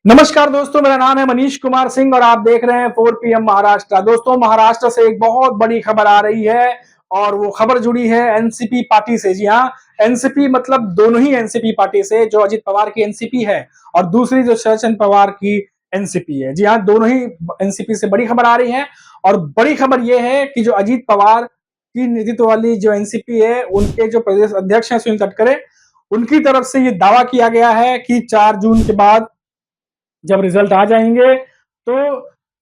नमस्कार दोस्तों, मेरा नाम है मनीष कुमार सिंह और आप देख रहे हैं 4 PM महाराष्ट्र। दोस्तों, महाराष्ट्र से एक बहुत बड़ी खबर आ रही है और वो खबर जुड़ी है एनसीपी पार्टी से। जी हाँ, एनसीपी मतलब दोनों ही एनसीपी पार्टी से, जो अजित पवार की एनसीपी है और दूसरी जो शरद चंद्र पवार की एनसीपी है। जी हाँ, दोनों ही एनसीपी से बड़ी खबर आ रही है और बड़ी खबर यह है कि जो अजित पवार की नेतृत्व वाली जो एनसीपी है, उनके जो प्रदेश अध्यक्ष हैं सुनील तटकरे, उनकी तरफ से ये दावा किया गया है कि 4 जून के बाद जब रिजल्ट आ जाएंगे तो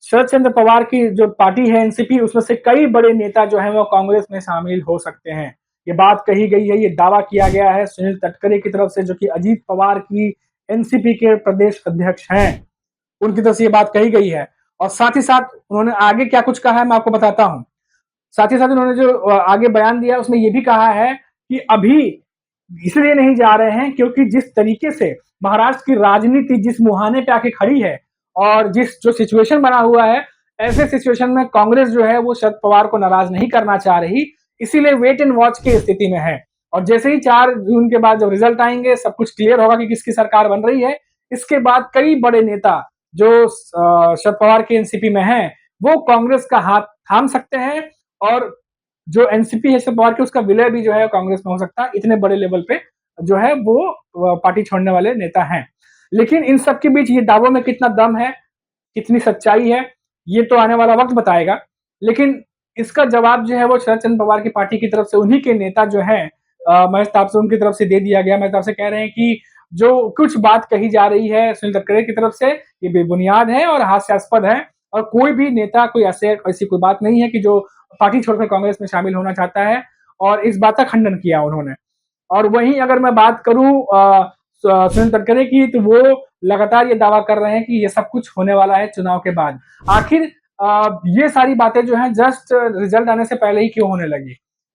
शरद चंद्र पवार की जो पार्टी है एनसीपी, उसमें से कई बड़े नेता जो हैं वो कांग्रेस में शामिल हो सकते हैं। ये बात कही गई है, ये दावा किया गया है सुनील तटकरे की तरफ से, जो कि अजीत पवार की एनसीपी के प्रदेश अध्यक्ष हैं। उनकी तरफ से ये बात कही गई है और साथ ही साथ उन्होंने आगे क्या कुछ कहा है मैं आपको बताता हूं। साथ ही साथ उन्होंने जो आगे बयान दिया उसमें ये भी कहा है कि अभी इसलिए नहीं जा रहे हैं क्योंकि जिस तरीके से महाराष्ट्र की राजनीति जिस मुहाने पे आके खड़ी है और जिस जो सिचुएशन बना हुआ है, ऐसे सिचुएशन में कांग्रेस जो है वो शरद पवार को नाराज नहीं करना चाह रही, इसीलिए वेट एंड वॉच की स्थिति में है। और जैसे ही 4 जून के बाद जब रिजल्ट आएंगे, सब कुछ क्लियर होगा कि किसकी सरकार बन रही है। इसके बाद कई बड़े नेता जो शरद पवार की एनसीपी में हैं, वो कांग्रेस का हाथ थाम सकते हैं और जो एनसीपी है शरद पवार की, उसका विलय भी जो है कांग्रेस में हो सकता है। इतने बड़े लेवल पे जो है वो पार्टी छोड़ने वाले नेता हैं। लेकिन इन सब के बीच ये दावों में कितना दम है, कितनी सच्चाई है, ये तो आने वाला वक्त बताएगा। लेकिन इसका जवाब जो है वो शरद चंद्र पवार की पार्टी की तरफ से उन्हीं के नेता जो है महेश ताप से, उनकी तरफ से दे दिया गया। महेश ताप से कह रहे हैं कि जो कुछ बात कही जा रही है सुनील तटकरे की तरफ से, ये बेबुनियाद है और हास्यास्पद है और कोई भी नेता कोई ऐसी कोई बात नहीं है कि जो पार्टी छोड़कर कांग्रेस में शामिल होना चाहता है। और इस बात का खंडन किया उन्होंने। और वहीं अगर मैं बात करूं सुनील तटकरे की, तो वो लगातार ये दावा कर रहे हैं कि ये सब कुछ होने वाला है चुनाव के बाद। आखिर ये सारी बातें जो हैं जस्ट रिजल्ट आने से पहले ही क्यों होने लगी?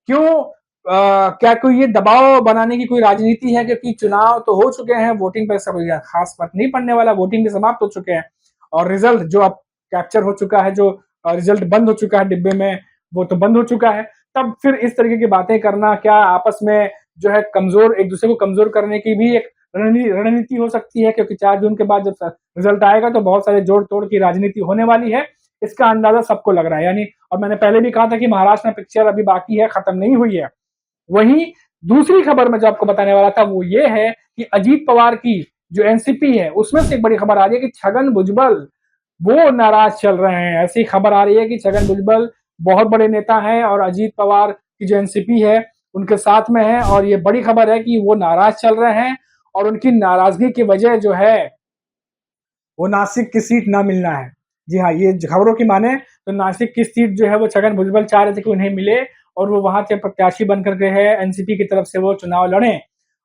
क्यों? क्या कोई ये दबाव बनाने की कोई राजनीति है? क्योंकि चुनाव तो हो चुके हैं, वोटिंग पर सब खास फर्क नहीं पड़ने वाला, वोटिंग भी समाप्त हो चुके हैं और रिजल्ट जो अब कैप्चर हो चुका है, जो रिजल्ट बंद हो चुका है डिब्बे में, वो तो बंद हो चुका है। तब फिर इस तरीके की बातें करना क्या आपस में जो है कमजोर, एक दूसरे को कमजोर करने की भी एक रणनीति हो सकती है? क्योंकि 4 जून के बाद जब रिजल्ट आएगा तो बहुत सारे जोड़ तोड़ की राजनीति होने वाली है, इसका अंदाजा सबको लग रहा है। यानी, और मैंने पहले भी कहा था कि महाराष्ट्र में पिक्चर अभी बाकी है, खत्म नहीं हुई है। वहीं दूसरी खबर मैं जो आपको बताने वाला था वो ये है कि अजीत पवार की जो एनसीपी है, उसमें से एक बड़ी खबर आ रही है कि छगन भुजबल वो नाराज चल रहे हैं। ऐसी खबर आ रही है कि छगन भुजबल बहुत बड़े नेता हैं और अजीत पवार की जो एनसीपी है उनके साथ में है, और ये बड़ी खबर है कि वो नाराज चल रहे हैं और उनकी नाराजगी की वजह जो है वो नासिक की सीट ना मिलना है। जी हाँ, ये खबरों की माने तो नासिक की सीट जो है वो छगन भुजबल चाह रहे थे कि उन्हें मिले और वो वहां से प्रत्याशी बनकर के है एनसीपी की तरफ से वो चुनाव लड़े।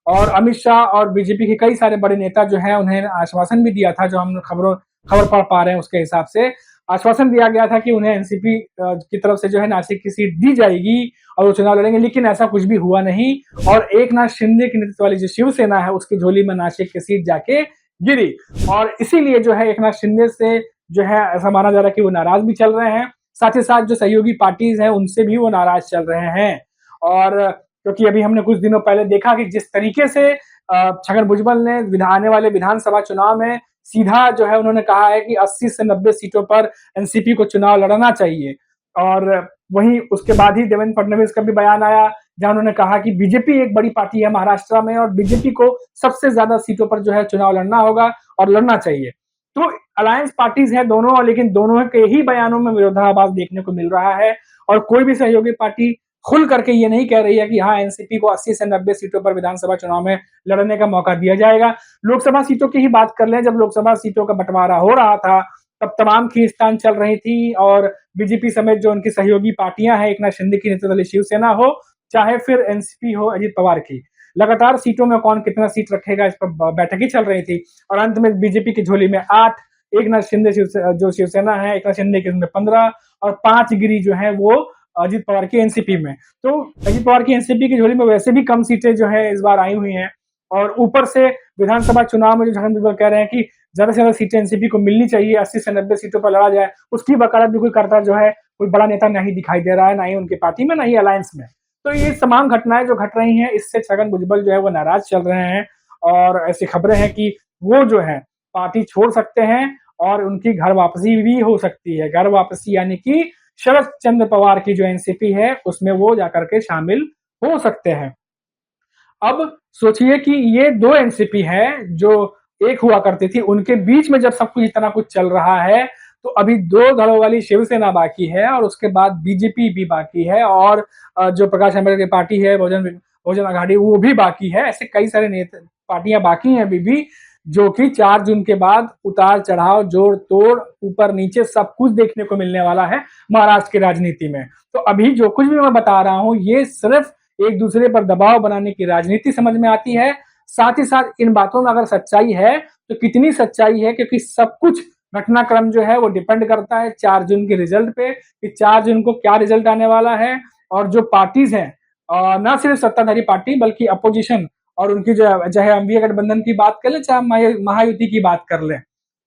और अमित शाह और बीजेपी के कई सारे बड़े नेता जो है उन्हें आश्वासन भी दिया था, जो हम खबर पढ़ पा रहे हैं उसके हिसाब से आश्वासन दिया गया था कि उन्हें एनसीपी की तरफ से जो है नासिक की सीट दी जाएगी और वो चुनाव लड़ेंगे। लेकिन ऐसा कुछ भी हुआ नहीं और एकनाथ शिंदे की नेतृत्व वाली जो शिवसेना है उसकी झोली में नासिक की सीट जाके गिरी। और इसीलिए जो है एकनाथ शिंदे से जो है ऐसा माना जा रहा है कि वो नाराज भी चल रहे हैं, साथ ही साथ जो सहयोगी पार्टीज हैं उनसे भी वो नाराज चल रहे हैं। और क्योंकि अभी हमने कुछ दिनों पहले देखा कि जिस तरीके से छगन भुजबल ने आने वाले विधानसभा चुनाव में सीधा जो है उन्होंने कहा है कि 80 से 90 सीटों पर एनसीपी को चुनाव लड़ना चाहिए। और वहीं उसके बाद ही देवेंद्र फडणवीस का भी बयान आया, जहां उन्होंने कहा कि बीजेपी एक बड़ी पार्टी है महाराष्ट्र में और बीजेपी को सबसे ज्यादा सीटों पर जो है चुनाव लड़ना होगा और लड़ना चाहिए। तो अलायंस पार्टीज हैं दोनों, लेकिन दोनों के ही बयानों में विरोधाभास देखने को मिल रहा है और कोई भी सहयोगी पार्टी खुल करके ये नहीं कह रही है कि हाँ, एनसीपी को 80 से 90 सीटों पर विधानसभा चुनाव में लड़ने का मौका दिया जाएगा। लोकसभा सीटों की ही बात कर लें, जब लोकसभा सीटों का बंटवारा हो रहा था तब तमाम खींचतान चल रही थी और बीजेपी समेत जो उनकी सहयोगी पार्टियां हैं, एकनाथ शिंदे की नेतृत्व वाली शिवसेना हो चाहे फिर एनसीपी हो अजित पवार की, लगातार सीटों में कौन कितना सीट रखेगा इस पर बैठकें चल रही थी। और अंत में बीजेपी की झोली में 8, एकनाथ शिंदे जो शिवसेना है एकनाथ शिंदे की 15 और 5 गिरी जो है वो अजित पवार की एनसीपी में। तो अजित पवार की एनसीपी की झोली में वैसे भी कम सीटें जो है इस बार आई हुई हैं और ऊपर से विधानसभा चुनाव में जो छगन भुजबल कह रहे हैं कि ज्यादा से ज्यादा सीटें एनसीपी को मिलनी चाहिए, 80 से 90 सीटों पर लड़ा जाए, उसकी वकालत भी कोई करता जो है कोई बड़ा नेता नहीं दिखाई दे रहा है, ना ही उनकी पार्टी में, ना ही अलायंस में। तो ये तमाम घटनाएं जो घट रही हैं, इससे छगन भुजबल जो है वो नाराज चल रहे हैं और ऐसी खबरें हैं कि वो जो है पार्टी छोड़ सकते हैं और उनकी घर वापसी भी हो सकती है। घर वापसी यानी कि शरद चंद्र पवार की जो एनसीपी है उसमें वो जाकर के शामिल हो सकते हैं। अब सोचिए कि ये 2 एनसीपी हैं जो एक हुआ करती थी, उनके बीच में जब सब कुछ इतना कुछ चल रहा है, तो अभी 2 दलों वाली शिवसेना बाकी है और उसके बाद बीजेपी भी बाकी है और जो प्रकाश आंबेडकर की पार्टी है बहुजन आघाड़ी वो भी बाकी है। ऐसे कई सारे नेता पार्टियां बाकी हैं अभी भी, जो कि 4 जून के बाद उतार-चढ़ाव, जोड़-तोड़, ऊपर-नीचे सब कुछ देखने को मिलने वाला है महाराष्ट्र की राजनीति में। तो अभी जो कुछ भी मैं बता रहा हूँ, ये सिर्फ एक दूसरे पर दबाव बनाने की राजनीति समझ में आती है। साथ ही साथ इन बातों में अगर सच्चाई है, तो कितनी सच्चाई है, क्योंकि सब कुछ घटनाक्रम जो है वो डिपेंड करता है 4 जून के रिजल्ट पे कि 4 जून को क्या रिजल्ट आने वाला है। और जो पार्टीज हैं, ना सिर्फ सत्ताधारी पार्टी बल्कि अपोजिशन और उनकी जो चाहे एनडीए गठबंधन की बात कर ले, चाहे महायुति की बात कर ले,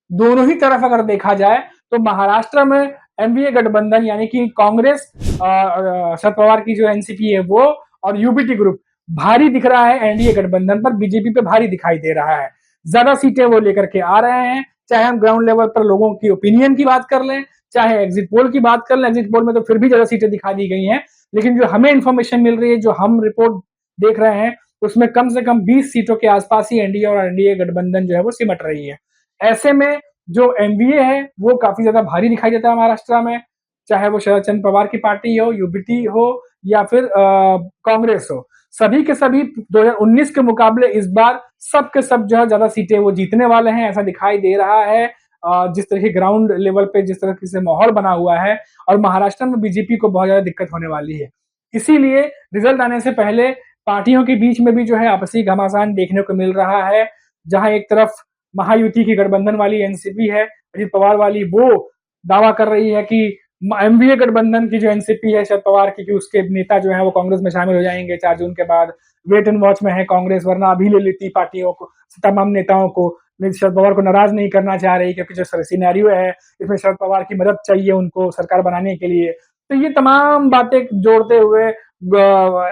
दोनों ही तरफ अगर देखा जाए तो महाराष्ट्र में एनडीए गठबंधन यानी कि कांग्रेस, शरद पवार की जो एनसीपी है वो, और यूबीटी ग्रुप भारी दिख रहा है एनडीए गठबंधन पर, बीजेपी पे भारी दिखाई दे रहा है। ज्यादा सीटें वो लेकर के आ रहे हैं, चाहे हम ग्राउंड लेवल पर लोगों की ओपिनियन की बात कर लें, चाहे एग्जिट पोल की बात कर लें। एग्जिट पोल में तो फिर भी ज्यादा सीटें दिखा दी गई हैं, लेकिन जो हमें इंफॉर्मेशन मिल रही है, जो हम रिपोर्ट देख रहे हैं, उसमें कम से कम 20 सीटों के आसपास ही एनडीए और एनडीए गठबंधन जो है वो सिमट रही है। ऐसे में जो एनडीए है वो काफी ज्यादा भारी दिखाई देता है महाराष्ट्र में, चाहे वो शरद चंद्र पवार की पार्टी हो, यूबीटी हो या फिर कांग्रेस हो। सभी के सभी 2019 के मुकाबले इस बार सब के सब जो है ज्यादा सीटें वो जीतने वाले हैं, ऐसा दिखाई दे रहा है। जिस तरह की ग्राउंड लेवल पे जिस तरह से माहौल बना हुआ है, और महाराष्ट्र में बीजेपी को बहुत ज्यादा दिक्कत होने वाली है। इसीलिए रिजल्ट आने से पहले पार्टियों के बीच में भी जो है आपसी घमासान देखने को मिल रहा है, जहां एक तरफ महायुति की गठबंधन वाली एनसीपी है, अजित पवार वाली, वो दावा कर रही है कि एमवीए गठबंधन की जो एनसीपी है शरद पवार की, कि उसके नेता जो है वो कांग्रेस में शामिल हो जाएंगे 4 जून के बाद। वेट एंड वॉच में है कांग्रेस, वरना अभी ले लेती पार्टियों को, तमाम नेताओं को। लेकिन शरद पवार को नाराज नहीं करना चाह रही, क्योंकि जो सिनेरियो है इसमें शरद पवार की मदद चाहिए उनको सरकार बनाने के लिए। तो ये तमाम बातें जोड़ते हुए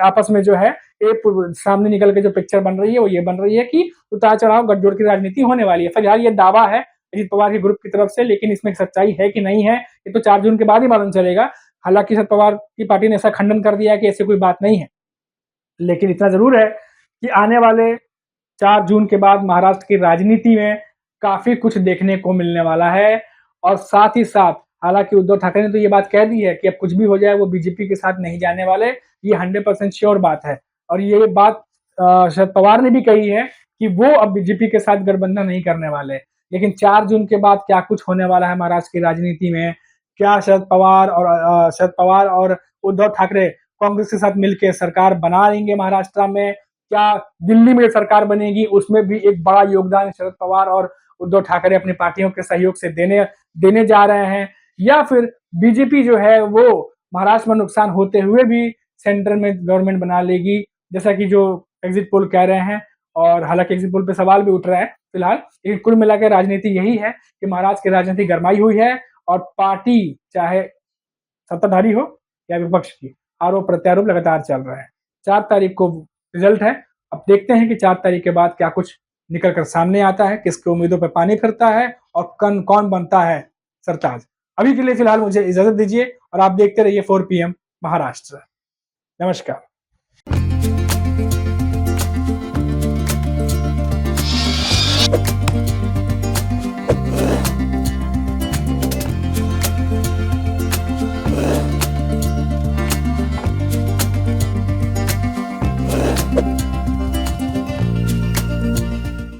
आपस में जो है एक सामने निकल के जो पिक्चर बन रही है वो ये बन रही है कि उतार चढ़ाव गठजोड़ की राजनीति होने वाली है। फिलहाल ये दावा है अजित पवार के ग्रुप की तरफ से, लेकिन इसमें सच्चाई है कि नहीं है ये तो 4 जून के बाद ही मालूम चलेगा। हालांकि शरद पवार की पार्टी ने ऐसा खंडन कर दिया है कि ऐसी कोई बात नहीं है, लेकिन इतना जरूर है कि आने वाले 4 जून के बाद महाराष्ट्र की राजनीति में काफी कुछ देखने को मिलने वाला है। और साथ ही साथ हालांकि उद्धव ठाकरे ने तो ये बात कह दी है कि अब कुछ भी हो जाए वो बीजेपी के साथ नहीं जाने वाले, ये 100% श्योर बात है। और ये बात शरद पवार ने भी कही है कि वो अब बीजेपी के साथ गठबंधन नहीं करने वाले। लेकिन 4 जून के बाद क्या कुछ होने वाला है महाराष्ट्र की राजनीति में, क्या शरद पवार और उद्धव ठाकरे कांग्रेस के साथ मिलकर सरकार बना लेंगे महाराष्ट्र में, क्या दिल्ली में सरकार बनेगी उसमें भी एक बड़ा योगदान शरद पवार और उद्धव ठाकरे अपनी पार्टियों के सहयोग से देने जा रहे हैं, या फिर बीजेपी जो है वो महाराष्ट्र में नुकसान होते हुए भी सेंटर में गवर्नमेंट बना लेगी, जैसा कि जो एग्जिट पोल कह रहे हैं। और हालांकि एग्जिट पोल पे सवाल भी उठ रहा है फिलहाल, लेकिन कुल मिलाकर राजनीति यही है कि महाराष्ट्र की राजनीति गरमाई हुई है और पार्टी चाहे सत्ताधारी हो या विपक्ष की, आरोप प्रत्यारोप लगातार चल रहा है। 4 तारीख को रिजल्ट है, अब देखते हैं कि 4 तारीख के बाद क्या कुछ निकल कर सामने आता है, किसके उम्मीदों पर पानी फिरता है और कौन बनता है सरताज। अभी के लिए फिलहाल मुझे इजाजत दीजिए और आप देखते रहिए 4 PM महाराष्ट्र। नमस्कार।